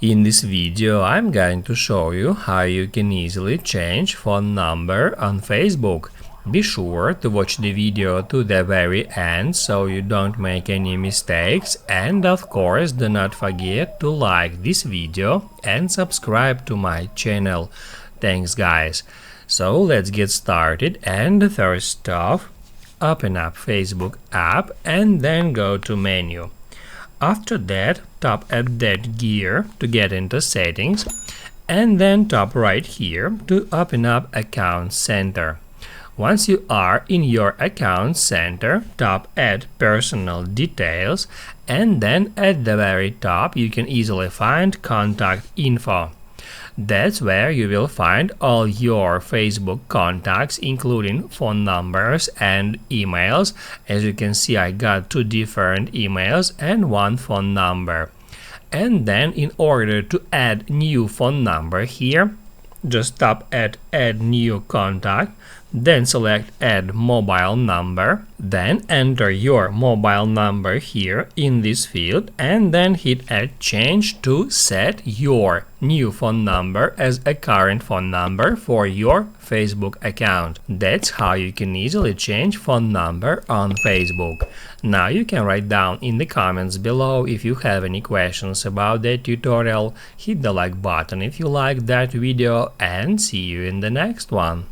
In this video I'm going to show you how you can easily change phone number on Facebook. Be sure to watch the video to the very end so you don't make any mistakes, and of course do not forget to like this video and subscribe to my channel. Thanks guys. So let's get started, and first off, open up Facebook app and then go to menu. After that, tap at that gear to get into settings, and then tap right here to open up Account Center. Once you are in your Account Center, tap Add Personal Details, and then at the very top you can easily find Contact Info. That's where you will find all your Facebook contacts, including phone numbers and emails. As you can see, I got 2 different emails and 1 phone number. And then in order to add new phone number here, just tap at Add New Contact, then select Add Mobile Number, then enter your mobile number here in this field, and then hit Add Change to set your new phone number as a current phone number for your Facebook account. That's how you can easily change phone number on Facebook. Now you can write down in the comments below if you have any questions about that tutorial. Hit the like button if you like that video, and see you in the next one.